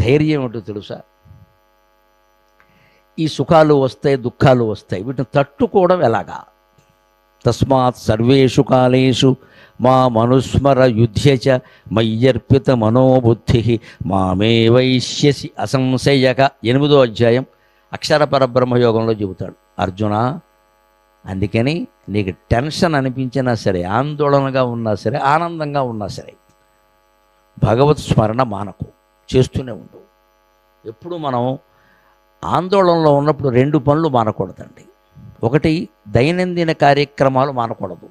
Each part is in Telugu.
ధైర్యం ఏమిటో తెలుసా? ఈ సుఖాలు వస్తాయి, దుఃఖాలు వస్తాయి, వీటిని తట్టుకోవడం ఎలాగా? తస్మాత్ సర్వేషు కాలేషు మా మనుస్మర యుధ్యచ మయ్యర్పిత మనోబుద్ధి మామే వైశ్యసి అసంశయక. 8వ అధ్యాయం అక్షర పరబ్రహ్మయోగంలో చెబుతాడు, అర్జున అందుకని నీకు టెన్షన్ అనిపించినా సరే, ఆందోళనగా ఉన్నా సరే, ఆనందంగా ఉన్నా సరే, భగవత్ స్మరణ మానకు, చేస్తూనే ఉండు. ఎప్పుడు మనం ఆందోళనలో ఉన్నప్పుడు 2 పనులు మానకూడదండి. 1 దైనందిన కార్యక్రమాలు మానకూడదు,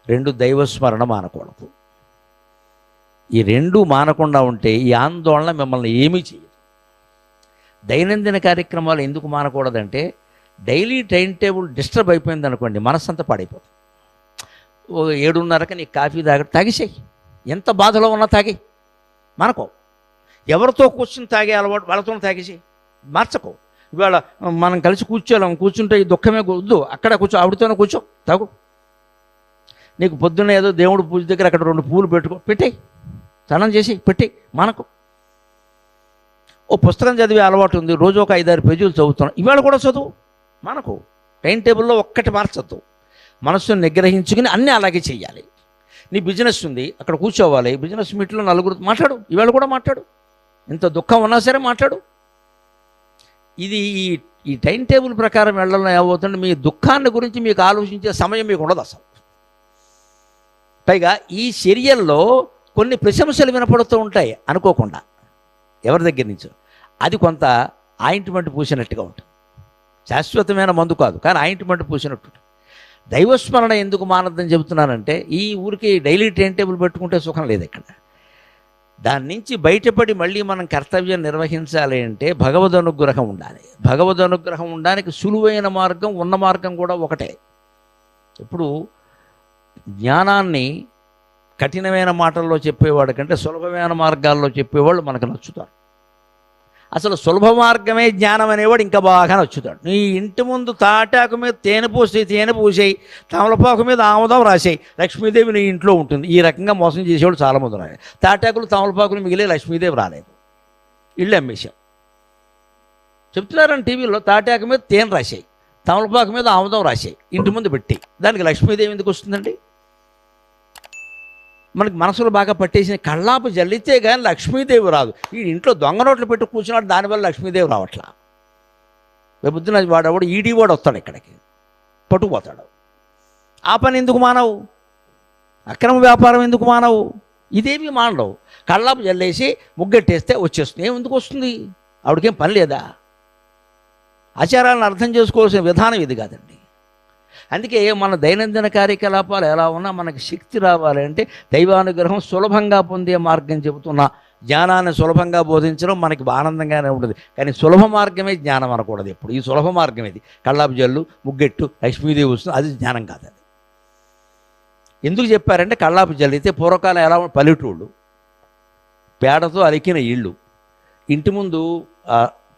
2 దైవస్మరణ మానకూడదు. ఈ 2 మానకుండా ఉంటే ఈ ఆందోళన మిమ్మల్ని ఏమీ చేయదు. దైనందిన కార్యక్రమాలు ఎందుకు మానకూడదంటే, డైలీ టైం టేబుల్ డిస్టర్బ్ అయిపోయింది అనుకోండి, మనస్సంతా పాడైపోతుంది. 7:30కి నీకు కాఫీ తాగేసేయి, ఎంత బాధలో ఉన్నా తాగి మనకో. ఎవరితో కూర్చుని తాగే అలవాటు వాళ్ళతో తాగేసేయి, మార్చకో. ఇవాళ మనం కలిసి కూర్చుంటే ఈ దుఃఖమే వద్దు, అక్కడ కూర్చో, ఆవిడతోనే కూర్చో, తాగు. నీకు పొద్దున్న ఏదో దేవుడు పూజ దగ్గర అక్కడ 2 పూలు పెట్టేయి, స్నానం చేసి పెట్టేయి, మనకు. ఓ పుస్తకం చదివే అలవాటు ఉంది, రోజు ఒక 5-6 పేజీలు చదువుతున్నాం, ఇవాళ కూడా చదువు, మనకు. టైం టేబుల్లో ఒక్కటి మార్చద్దు, మనస్సును నిగ్రహించుకుని అన్నీ అలాగే చేయాలి. నీ బిజినెస్ ఉంది, అక్కడ కూర్చోవాలి, బిజినెస్ మీట్లో 4 మాట్లాడు, ఇవాళ కూడా మాట్లాడు, ఇంత దుఃఖం ఉన్నా సరే మాట్లాడు. ఇది ఈ టైం టేబుల్ ప్రకారం వెళ్ళడం ఏమవుతుంది, మీ దుఃఖాన్ని గురించి మీకు ఆలోచించే సమయం మీకు ఉండదు అసలు. పైగా ఈ చర్యల్లో కొన్ని ప్రశంసలు వినపడుతూ ఉంటాయి అనుకోకుండా, ఎవరి దగ్గర నుంచో. అది కొంత ఆయింట్మెంట్ పూసినట్టుగా ఉంటుంది, శాశ్వతమైన మందు కాదు, కానీ ఆయింట్మెంట్ పూసినట్టు. దైవస్మరణ ఎందుకు మానద్దని చెబుతున్నానంటే, ఈ ఊరికి డైలీ టైం టేబుల్ పెట్టుకుంటే సుఖం లేదు ఇక్కడ. దాని నుంచి బయటపడి మళ్ళీ మనం కర్తవ్యం నిర్వహించాలి అంటే భగవద్ అనుగ్రహం ఉండాలి. భగవద్ అనుగ్రహం ఉండడానికి సులువైన మార్గం, ఉన్న మార్గం కూడా ఒకటే. ఇప్పుడు జ్ఞానాన్ని కఠినమైన మాటల్లో చెప్పేవాడు కంటే సులభమైన మార్గాల్లో చెప్పేవాళ్ళు మనకు నచ్చుతారు. అసలు సులభ మార్గమే జ్ఞానం అనేవాడు ఇంకా బాగా నచ్చుతాడు. నీ ఇంటి ముందు తాటాకు మీద తేనె పూసేయి, తమలపాకు మీద ఆముదం రాసేయి, లక్ష్మీదేవి నీ ఇంట్లో ఉంటుంది. ఈ రకంగా మోసం చేసేవాడు చాలామంది ఉన్నారు. తాటాకులు తమలపాకులు మిగిలే, లక్ష్మీదేవి రాలేదు, ఇళ్ళు అమ్మేశాం. చెప్తున్నారని టీవీలో, తాటాకు మీద తేనె రాసేయి, తమలపాకు మీద ఆముదం రాసేయి, ఇంటి ముందు పెట్టి, దానికి లక్ష్మీదేవి ఎందుకు వస్తుందండి? మనకి మనసులో బాగా పట్టేసిన కళ్ళాపు జల్లితే కానీ లక్ష్మీదేవి రాదు. ఈ ఇంట్లో దొంగ నోట్లు పెట్టి కూర్చున్నాడు, దానివల్ల లక్ష్మీదేవి రావట్లా. రేపొద్దున వాడు ఈడీ వాడు వస్తాడు, ఇక్కడికి పట్టుకుపోతాడు. ఆ పని ఎందుకు మానవు? అక్రమ వ్యాపారం ఎందుకు మానవు? ఇదేమీ మానవు. కళ్ళాపు జల్లేసి ముగ్గెట్టేస్తే వచ్చేస్తుంది. ఎందుకు వస్తుంది? ఆవిడకేం పని లేదా? ఆచారాలను అర్థం చేసుకోవాల్సిన విధానం ఇది కాదండి. అందుకే మన దైనందిన కార్యకలాపాలు ఎలా ఉన్నా మనకి శక్తి రావాలి అంటే దైవానుగ్రహం సులభంగా పొందే మార్గం చెబుతున్నా. జ్ఞానాన్ని సులభంగా బోధించడం మనకి ఆనందంగానే ఉంటుంది, కానీ సులభ మార్గమే జ్ఞానం అనకూడదు ఎప్పుడు. ఈ సులభ మార్గం ఇది, కళ్ళాపు జల్లు, ముగ్గెట్టు, లక్ష్మీదేవి వస్తుంది, అది జ్ఞానం కాదు. ఎందుకు చెప్పారంటే, కళ్ళాపు జల్లితే పూర్వకాలం ఎలా పల్లెటూళ్ళు పేడతో అలికిన ఇళ్ళు, ఇంటి ముందు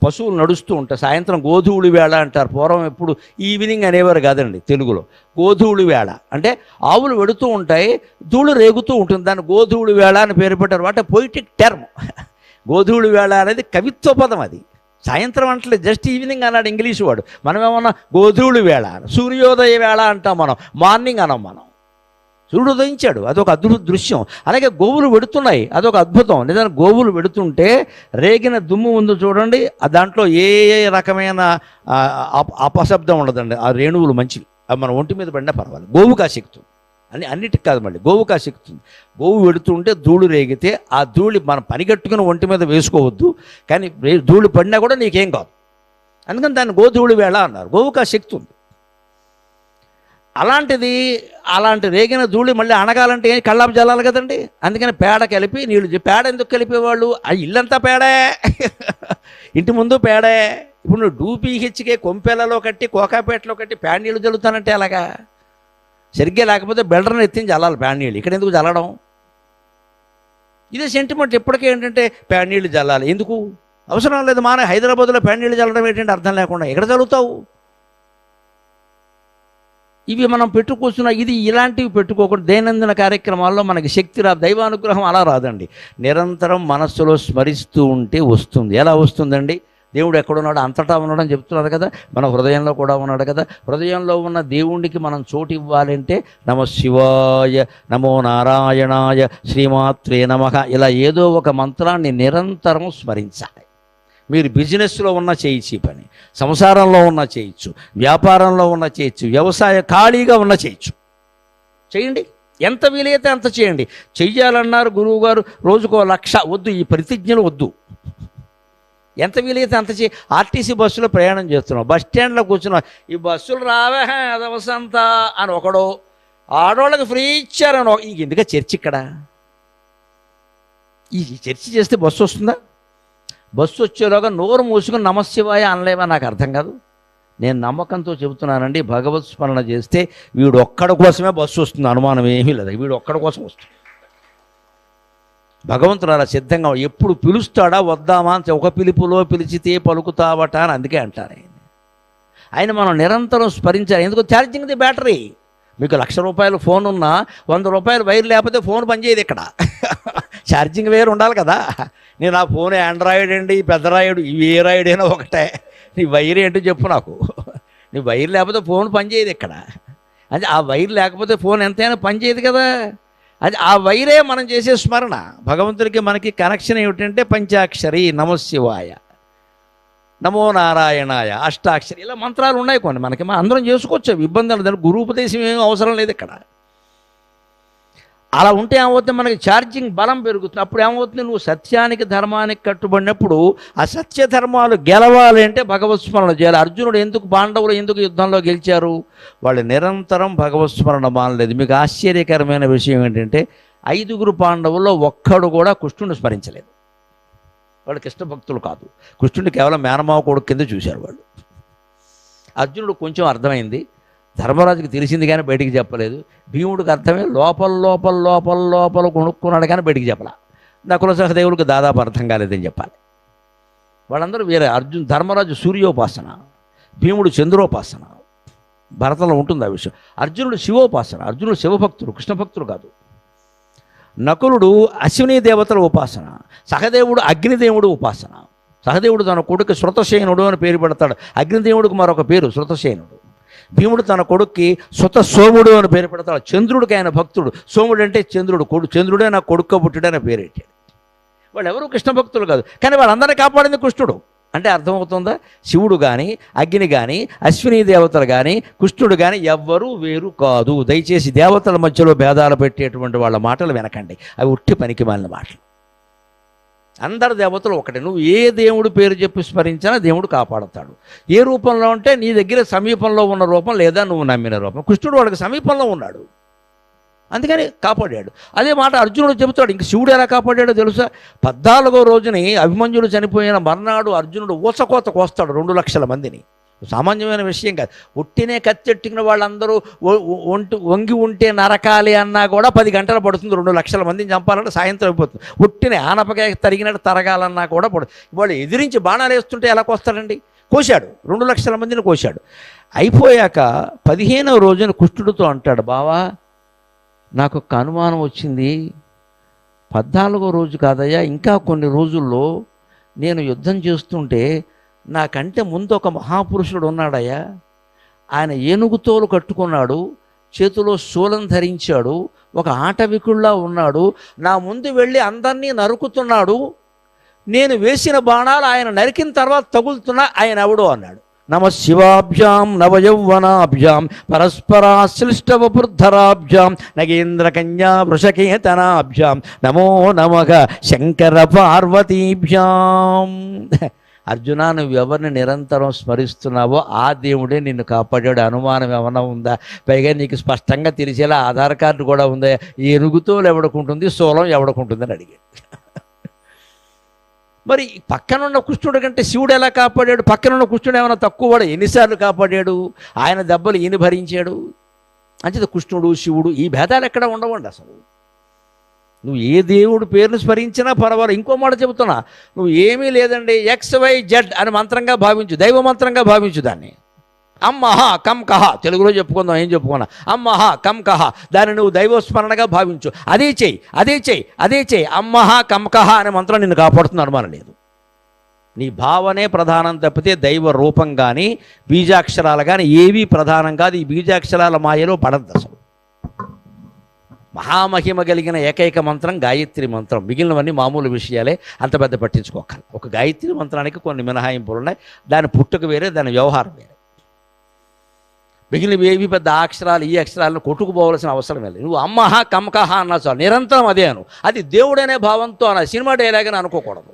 పశువులు నడుస్తూ ఉంటాయి, సాయంత్రం గోధూళి వేళ అంటారు. పూర్వం ఎప్పుడు ఈవినింగ్ అనేవారు కాదండి తెలుగులో. గోధూళి వేళ అంటే ఆవులు వెడుతూ ఉంటాయి, ధూళి రేగుతూ ఉంటుంది, దాన్ని గోధూళి వేళ అని పేరు పెట్టారు. అంటే పొయిటిక్ టర్మ్. గోధూళి వేళ అనేది కవిత్వ పదం. అది సాయంత్రం అంటే జస్ట్ ఈవినింగ్ అన్నాడు ఇంగ్లీష్ వాడు. మనం ఏమన్నా గోధూళి వేళ, సూర్యోదయ వేళ అంటాం మనం, మార్నింగ్ అనం మనం. సూర్యుడు ఉదయించాడు, అదొక అద్భుత దృశ్యం. అలాగే గోవులు వెడుతున్నాయి, అదొక అద్భుతం. నిజంగా గోవులు వెడుతుంటే రేగిన దుమ్ము ఉంది చూడండి, దాంట్లో ఏ రకమైన అపశబ్దం ఉండదండి. ఆ రేణువులు మంచివి, అవి మన ఒంటి మీద పడినా పర్వాలేదు. గోవుకు ఆసక్తి అన్నిటికి కాదు, మళ్ళీ గోవుకు ఆసక్తి ఉంది. గోవు వెడుతుంటే ధూళి రేగితే ఆ ధూళి మనం పనిగట్టుకుని ఒంటి మీద వేసుకోవద్దు, కానీ ధూళి పడినా కూడా నీకేం కాదు. అందుకని దాన్ని గోధూళి వేళ అన్నారు. గోవుకు ఆసక్తి ఉంది. అలాంటి రేగిన ధూళి మళ్ళీ అణగాలంటే కళ్ళాపు జల్లాలి కదండి. అందుకని పేడ కలిపి నీళ్ళు. పేడ ఎందుకు కలిపేవాళ్ళు? ఆ ఇల్లంతా పేడే, ఇంటి ముందు పేడే. ఇప్పుడు నువ్వు డూపీహెచ్కే కొంపెలలో కట్టి, కోకాపేటలో కట్టి పేడ నీళ్ళు జల్లుతానంటే అలాగా? సరిగ్గా లేకపోతే బెల్డర్ని ఎత్తించి జల్లాలి పేడ నీళ్ళు. ఇక్కడ ఎందుకు జల్లడం? ఇదే సెంటిమెంట్ ఎప్పటికీ. ఏంటంటే పేడ నీళ్ళు జల్లాలి, ఎందుకు అవసరం లేదు. హైదరాబాద్లో పేడ నీళ్ళు జల్లడం ఏంటంటే అర్థం లేకుండా ఎక్కడ జల్లుతావు? ఇవి మనం పెట్టుకూర్చున్న ఇది ఇలాంటివి పెట్టుకోకూడదు. దైనందిన కార్యక్రమాల్లో మనకి శక్తి రాదు, దైవానుగ్రహం అలా రాదండి. నిరంతరం మనస్సులో స్మరిస్తూ ఉంటే వస్తుంది. ఎలా వస్తుందండి? దేవుడు ఎక్కడున్నాడు? అంతటా ఉన్నాడు అని చెప్తున్నారు కదా, మన హృదయంలో కూడా ఉన్నాడు కదా. హృదయంలో ఉన్న దేవుడికి మనం చోటు ఇవ్వాలంటే నమ శివాయ, నమో నారాయణాయ, శ్రీమాత్రే నమః, ఇలా ఏదో ఒక మంత్రాన్ని నిరంతరం స్మరించాలి. మీరు బిజినెస్లో ఉన్న చేయొచ్చు ఈ పని, సంసారంలో ఉన్న చేయొచ్చు, వ్యాపారంలో ఉన్న చేయొచ్చు, వ్యవసాయ ఖాళీగా ఉన్న చేయొచ్చు. చేయండి, ఎంత వీలైతే అంత చేయండి. చెయ్యాలన్నారు గురువుగారు, రోజుకో 1,00,000 వద్దు, ఈ ప్రతిజ్ఞలు వద్దు. ఎంత వీలైతే అంత చేయి. ఆర్టీసీ బస్సులో ప్రయాణం చేస్తున్నాం, బస్ స్టాండ్లో కూర్చున్నాం, ఈ బస్సులు రావే అదవసంత అని ఒకడో, ఆడవాళ్ళకి ఫ్రీ ఇచ్చారని ఇంక ఎందుక చర్చి ఇక్కడ? ఈ చర్చి చేస్తే బస్సు వస్తుందా? బస్సు వచ్చేలోగా నోరు మూసుకుని నమశివాయ అనలేవా? నాకు అర్థం కాదు. నేను నమ్మకంతో చెబుతున్నానండి, భగవత్ స్మరణ చేస్తే వీడు ఒక్కడి కోసమే బస్సు వస్తుంది, అనుమానం ఏమీ లేదు. వీడు ఒక్కడి కోసం వస్తుంది. భగవంతుడు అలా సిద్ధంగా ఎప్పుడు పిలుస్తాడా వద్దామా అని, ఒక పిలుపులో పిలిచితే పలుకుతావట అని అందుకే అంటారు ఆయన. మనం నిరంతరం స్మరించాలి. ఎందుకు? Charging the battery. మీకు 1,00,000 రూపాయలు ఫోన్ ఉన్నా 100 రూపాయలు వైర్ లేకపోతే ఫోన్ పనిచేయదు ఇక్కడ. ఛార్జింగ్ వేరు ఉండాలి కదా. నేను ఆ ఫోన్ ఆండ్రాయిడ్ అండి, పెద్ద రాయుడు, ఇవి ఏ రాయుడు అయినా ఒకటే. నీ వైర్ ఏంటో చెప్పు నాకు. నీ వైర్ లేకపోతే ఫోన్ పనిచేయదు ఇక్కడ. అది ఆ వైర్ లేకపోతే ఫోన్ ఎంతైనా పనిచేయదు కదా. అది ఆ వైరే మనం చేసే స్మరణ. భగవంతుడికి మనకి కనెక్షన్ ఏమిటంటే పంచాక్షరి, నమశివాయ, నమో నారాయణాయ, అష్టాక్షరి, ఇలా మంత్రాలు ఉన్నాయి కొన్ని మనకి. మనం అందరం చేసుకోవచ్చు, ఇబ్బందులు. దానికి గురూపదేశం ఏమీ అవసరం లేదు ఇక్కడ. అలా ఉంటే ఏమవుతుంది? మనకి ఛార్జింగ్ బలం పెరుగుతుంది. అప్పుడు ఏమవుతుంది? నువ్వు సత్యానికి ధర్మానికి కట్టుబడినప్పుడు ఆ సత్య ధర్మాలు గెలవాలి అంటే భగవత్ స్మరణ చేయాలి. అర్జునుడు ఎందుకు, పాండవులు ఎందుకు యుద్ధంలో గెలిచారు? వాళ్ళు నిరంతరం భగవత్ స్మరణ మానలేదు. మీకు ఆశ్చర్యకరమైన విషయం ఏంటంటే 5గురు పాండవుల్లో ఒక్కడు కూడా కృష్ణుని స్మరించలేదు. వాళ్ళు కృష్ణ భక్తులు కాదు, కృష్ణుడిని కేవలం మేనమావ కొడుకు కింద చూశారు వాళ్ళు. అర్జునుడు కొంచెం అర్థమైంది, ధర్మరాజుకి తెలిసింది కానీ బయటికి చెప్పలేదు. భీముడికి అర్థమే లోపల లోపల లోపల లోపల కొనుక్కున్నాడు కానీ బయటికి చెప్పాల. నకుల సహదేవుడికి దాదాపు అర్థం కాలేదని చెప్పాలి. వాళ్ళందరూ వేరే. ధర్మరాజు సూర్యోపాసన, భీముడు చంద్రోపాసన, భరతంలో ఉంటుంది ఆ విషయం. అర్జునుడు శివోపాసన, అర్జునుడు శివభక్తుడు, కృష్ణ భక్తుడు కాదు. నకులుడు అశ్విని దేవతల ఉపాసన, సహదేవుడు అగ్నిదేవుడు ఉపాసన. సహదేవుడు తన కొడుకు శృతసేనుడు అని పేరు పెడతాడు, అగ్నిదేవుడికి మరొక పేరు శృతసేనుడు. భీముడు తన కొడుక్కి శృత సోముడు అని పేరు పెడతాడు, చంద్రుడికి ఆయన భక్తుడు. సోముడు అంటే చంద్రుడు, చంద్రుడే నా కొడుకు పుట్టుడని పేరు పెట్టాడు. వాళ్ళు ఎవరు కృష్ణ భక్తులు కాదు, కానీ వాళ్ళందరినీ కాపాడింది కృష్ణుడు. అంటే అర్థమవుతుందా? శివుడు కానీ, అగ్ని కానీ, అశ్విని దేవతలు కానీ, కృష్ణుడు కానీ ఎవ్వరూ వేరు కాదు. దయచేసి దేవతల మధ్యలో భేదాలు పెట్టేటువంటి వాళ్ళ మాటలు వినకండి, అవి ఉట్టి పనికి మాలిన మాటలు. అందరు దేవతలు ఒకటే. నువ్వు ఏ దేవుడు పేరు చెప్పి స్మరించినా దేవుడు కాపాడుతాడు. ఏ రూపంలో ఉంటే నీ దగ్గర సమీపంలో ఉన్న రూపం లేదా నువ్వు నమ్మిన రూపం. కృష్ణుడు వాడికి సమీపంలో ఉన్నాడు, అందుకని కాపాడాడు. అదే మాట అర్జునుడు చెబుతాడు. ఇంక శివుడు ఎలా కాపాడాడో తెలుసా? 14వ రోజుని అభిమన్యుడు చనిపోయిన మర్నాడు అర్జునుడు ఊచకోత కోస్తాడు 2 లక్షల మందిని. సామాన్యమైన విషయం కాదు. ఉట్టినే కత్తెట్టుకున్న వాళ్ళందరూ వంగి ఉంటే నరకాలి అన్నా కూడా 10 గంటలు పడుతుంది. 2 లక్షల మందిని చంపాలంటే సాయంత్రం అయిపోతుంది. ఉట్టినే ఆనపకాయ తరిగినట్టు తరగాలన్నా కూడా పడుతుంది. వాళ్ళు ఎదిరించి బాణాలు వేస్తుంటే ఎలా కోస్తాడండి? కోశాడు, 2 లక్షల మందిని కోశాడు. అయిపోయాక 15వ రోజున కృష్ణుడితో అంటాడు, బావా నాకు ఒక అనుమానం వచ్చింది. 14వ రోజు కాదయ్యా, ఇంకా కొన్ని రోజుల్లో నేను యుద్ధం చేస్తుంటే నాకంటే ముందు ఒక మహాపురుషుడు ఉన్నాడయ్యా. ఆయన ఏనుగుతోలు కట్టుకున్నాడు, చేతిలో శూలం ధరించాడు, ఒక ఆటవికుల్లా ఉన్నాడు. నా ముందు వెళ్ళి అందరినీ నరుకుతున్నాడు. నేను వేసిన బాణాలు ఆయన నరికిన తర్వాత తగులుతున్నా. ఆయన ఎవడో అన్నాడు. నమ శివాభ్యాం నవయౌవనాభ్యాం పరస్పరాశ్లిష్టవపుర్ధరాభ్యాం నగేంద్ర కన్యా వృషకేతనాభ్యాం నమో నమః శంకర పార్వతీభ్యాం. అర్జున, నువ్వు ఎవరిని నిరంతరం స్మరిస్తున్నావో ఆ దేవుడే నిన్ను కాపాడాడు. అనుమానం ఏమన్నా ఉందా? పైగా నీకు స్పష్టంగా తెలిసేలా ఆధార్ కార్డు కూడా ఉందా? ఏనుగుతో ఎవడుకుంటుంది, శూలం ఎవడుకుంటుందని అడిగాడు. మరి పక్కనున్న కృష్ణుడి కంటే శివుడు ఎలా కాపాడాడు? పక్కనున్న కృష్ణుడు ఏమైనా తక్కువ వాడు? ఎన్నిసార్లు కాపాడాడు? ఆయన దెబ్బలు ఈయన భరించాడు. అంచేత కృష్ణుడు శివుడు ఈ భేదాలు ఎక్కడ ఉండవండి అసలు. నువ్వు ఏ దేవుడు పేరును స్మరించినా పర్వాలేదు. ఇంకో మాట చెబుతున్నా, నువ్వు ఏమీ లేదండి XYZ అని మంత్రంగా భావించు, దైవ మంత్రంగా భావించు దాన్ని. అమ్మహ కం కహ, తెలుగులో చెప్పుకుందాం, ఏం చెప్పుకున్నా, అమ్మహ కం కహ, దాన్ని నువ్వు దైవస్మరణగా భావించు, అదే చెయ్యి, అదే చెయ్యి, అదే చెయ్యి. అమ్మహ కం కహ అనే మంత్రం నిన్ను కాపాడుతుంది, అనుమానం లేదు. నీ భావనే ప్రధానం తప్పితే దైవ రూపం కానీ బీజాక్షరాలు కానీ ఏవీ ప్రధానం కాదు. ఈ బీజాక్షరాల మాయలో పడద్దు అసలు. మహామహిమ కలిగిన ఏకైక మంత్రం గాయత్రి మంత్రం, మిగిలినవన్నీ మామూలు విషయాలే, అంత పెద్ద పట్టించుకోకలు. ఒక గాయత్రి మంత్రానికి కొన్ని మినహాయింపులు ఉన్నాయి, దాని పుట్టుక వేరే, దాని వ్యవహారం వేరే. మిగిలినవి ఏవి పెద్ద అక్షరాలు ఈ అక్షరాలను కొట్టుకుపోవలసిన అవసరం లేదు. నువ్వు అమ్మహ కమకహ అన్నా చాలు, నిరంతరం అదే అను. అది దేవుడనే భావంతో అన్న, సినిమా డైలాగ్ అని అనుకోకూడదు.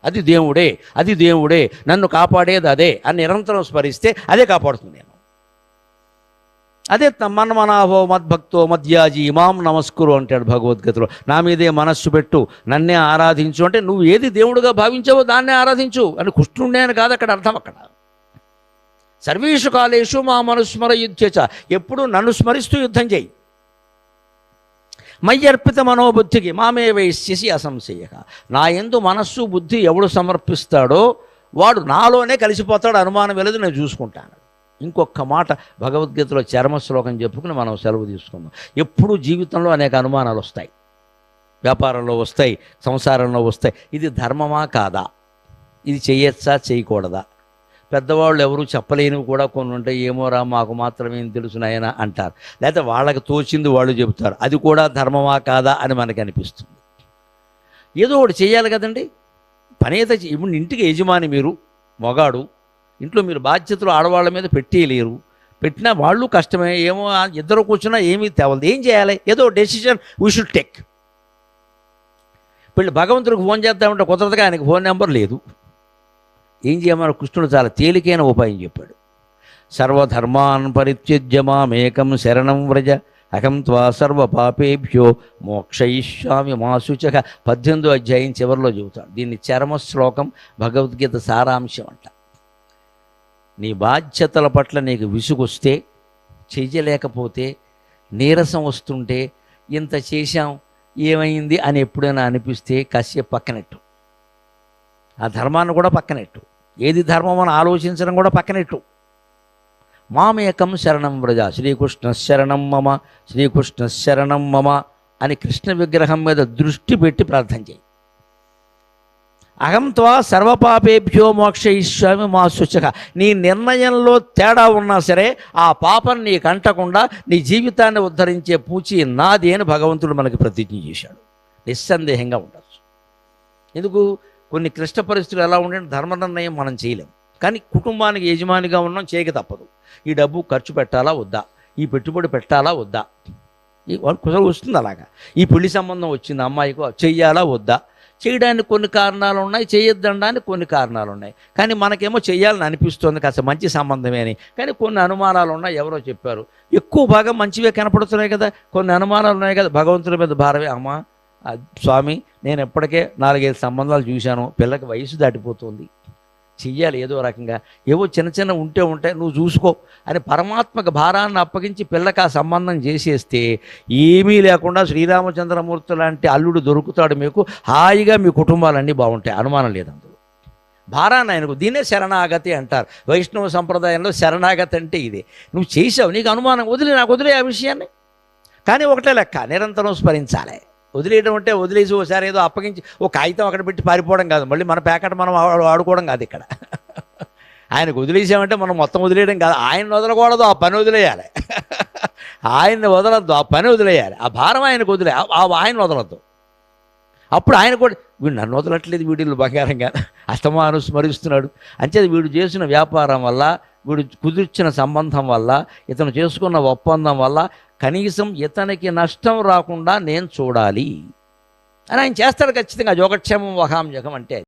అది దేవుడే, అది దేవుడే, నన్ను కాపాడేది అదే అని నిరంతరం స్మరిస్తే అదే కాపాడుతుంది. నేను అదే మన్మనాభో మద్భక్తో మధ్యాజీ ఇమాం నమస్కురు అంటాడు భగవద్గీతలో. నా మీదే మనస్సు పెట్టు, నన్నే ఆరాధించు అంటే నువ్వు ఏది దేవుడుగా భావించావో దాన్నే ఆరాధించు అని. కృష్ణుడే అని కాదు అక్కడ అర్థం. అక్కడ సర్వేషు కాలేషు మా మనుస్మర యుద్ధచ, ఎప్పుడు నన్ను స్మరిస్తూ యుద్ధం చేయి. మయ్యర్పిత మనోబుద్ధికి మామే వైశ్యసి అసంశయ, నా యందు మనస్సు బుద్ధి ఎవడు సమర్పిస్తాడో వాడు నాలోనే కలిసిపోతాడు, అనుమానం వెళ్ళదు, నేను చూసుకుంటాను. ఇంకొక మాట భగవద్గీతలో చర్మ శ్లోకం చెప్పుకుని మనం సెలవు తీసుకుందాం. ఎప్పుడు జీవితంలో అనేక అనుమానాలు వస్తాయి, వ్యాపారంలో వస్తాయి, సంసారంలో వస్తాయి. ఇది ధర్మమా కాదా, ఇది చేయొచ్చా చేయకూడదా, పెద్దవాళ్ళు ఎవరు చెప్పలేనివి కూడా కొన్ని ఉంటాయి. ఏమోరా మాకు మాత్రమేం తెలుసు నాయనా అంటారు, లేకపోతే వాళ్ళకి తోచింది వాళ్ళు చెబుతారు. అది కూడా ధర్మమా కాదా అని మనకు అనిపిస్తుంది. ఏదో ఒకటి చేయాలి కదండి. పనేత ఇప్పుడు ఇంటికి యజమాని మీరు, మొగాడు, ఇంట్లో మీరు బాధ్యతలు ఆడవాళ్ళ మీద పెట్టేయలేరు. పెట్టినా వాళ్ళు కష్టమే. ఏమో ఇద్దరు కూర్చున్నా ఏమీ తేవలదు. ఏం చేయాలి, ఏదో డెసిషన్ వీ షుడ్ టేక్. వీళ్ళు భగవంతుడికి ఫోన్ చేద్దామంటే కుదరదుగా, ఆయనకు ఫోన్ నెంబర్ లేదు. ఏం చేయమని కృష్ణుడు చాలా తేలికైన ఉపాయం చెప్పాడు. సర్వధర్మాన్ పరిత్యజ్య మామేకం శరణం వ్రజ అహం త్వా సర్వ పాపేభ్యో మోక్షయిష్యామి మా శుచః. 18వ అధ్యాయం చివరిలో చెబుతాడు. దీన్ని చరమ శ్లోకం, భగవద్గీత సారాంశం అంట. నీ బాధ్యతల పట్ల నీకు విసుగొస్తే, చెయ్యలేకపోతే, నీరసం వస్తుంటే, ఇంత చేశాం ఏమైంది అని ఎప్పుడైనా అనిపిస్తే కాసేపు పక్కనెట్టు. ఆ ధర్మాన్ని కూడా పక్కనెట్టు. ఏది ధర్మం అని ఆలోచించడం కూడా పక్కనెట్టు. మామేకం శరణం వ్రజ, శ్రీకృష్ణ శరణం మమ, శ్రీకృష్ణ శరణం మమ అని కృష్ణ విగ్రహం మీద దృష్టి పెట్టి ప్రార్థన చేయి. అహం త్వా సర్వపాపేభ్యో మోక్షయిష్యామి మా శుచః. నీ నిర్ణయంలో తేడా ఉన్నా సరే ఆ పాపం నీకు అంటకుండా నీ జీవితాన్ని ఉద్ధరించే పూచి నాది అని భగవంతుడు మనకి ప్రతిజ్ఞ చేశాడు. నిస్సందేహంగా ఉండొచ్చు. ఎందుకు, కొన్ని క్లిష్ట పరిస్థితులు ఎలా ఉండే ధర్మ నిర్ణయం మనం చేయలేం, కానీ కుటుంబానికి యజమానిగా ఉన్నాం, చేయక తప్పదు. ఈ డబ్బు ఖర్చు పెట్టాలా వద్దా, ఈ పెట్టుబడి పెట్టాలా వద్దా, ఈ కుసలు వస్తుంది. అలాగా ఈ పెళ్లి సంబంధం వచ్చింది అమ్మాయికి, చెయ్యాలా వద్దా, చేయడానికి కొన్ని కారణాలు ఉన్నాయి, చేయొద్దనడానికి కొన్ని కారణాలు ఉన్నాయి. కానీ మనకేమో చెయ్యాలని అనిపిస్తుంది, కాస్త మంచి సంబంధమే అని. కానీ కొన్ని అనుమానాలు ఉన్నాయి, ఎవరో చెప్పారు. ఎక్కువ భాగం మంచివే కనపడుతున్నాయి కదా, కొన్ని అనుమానాలు ఉన్నాయి కదా. భగవంతుడి మీద భారమే. అమ్మా స్వామి, నేను ఎప్పటికే 4-5 సంబంధాలు చూశాను, పిల్లకి వయసు దాటిపోతుంది, చెయ్యాలి ఏదో రకంగా, ఏవో చిన్న చిన్న ఉంటే నువ్వు చూసుకో అని పరమాత్మక భారాన్ని అప్పగించి పిల్లకి ఆ సంబంధం చేసేస్తే ఏమీ లేకుండా శ్రీరామచంద్రమూర్తి లాంటి అల్లుడు దొరుకుతాడు మీకు. హాయిగా మీ కుటుంబాలన్నీ బాగుంటాయి, అనుమానం లేదు అందులో. భారాన్ని ఆయనకు, దీన్నే శరణాగతి అంటారు. వైష్ణవ సంప్రదాయంలో శరణాగతి అంటే ఇదే. నువ్వు చేసావు, నీకు అనుమానం, నాకు వదిలే ఆ విషయాన్ని. కానీ ఒకటే లెక్క, నిరంతరం స్మరించాలి. వదిలేయడం అంటే వదిలేసి ఒకసారి ఏదో అప్పగించి ఒక కాగితం అక్కడ పెట్టి పారిపోవడం కాదు, మళ్ళీ మన ప్యాకెట్ మనం ఆడుకోవడం కాదు. ఇక్కడ ఆయనకు వదిలేసామంటే మనం మొత్తం వదిలేయడం కాదు. ఆయన వదలకూడదు, ఆ పని వదిలేయాలి. ఆయన్ని వదలద్దు, ఆ పని వదిలేయాలి. ఆ భారం ఆయనకు వదిలే, ఆయన వదలద్దు. అప్పుడు ఆయన కూడా, వీడు నన్ను వదలట్లేదు, వీడిల్లు బంగారంగా అస్తమాను స్మరిస్తున్నాడు. అంచేది వీడు చేసిన వ్యాపారం వల్ల, వీడు కుదిర్చిన సంబంధం వల్ల, ఇతను చేసుకున్న ఒప్పందం వల్ల కనీసం ఇతనికి నష్టం రాకుండా నేను చూడాలి అని ఆయన చేస్తాడు ఖచ్చితంగా. యోగక్షేమం వహాం జగం అంటే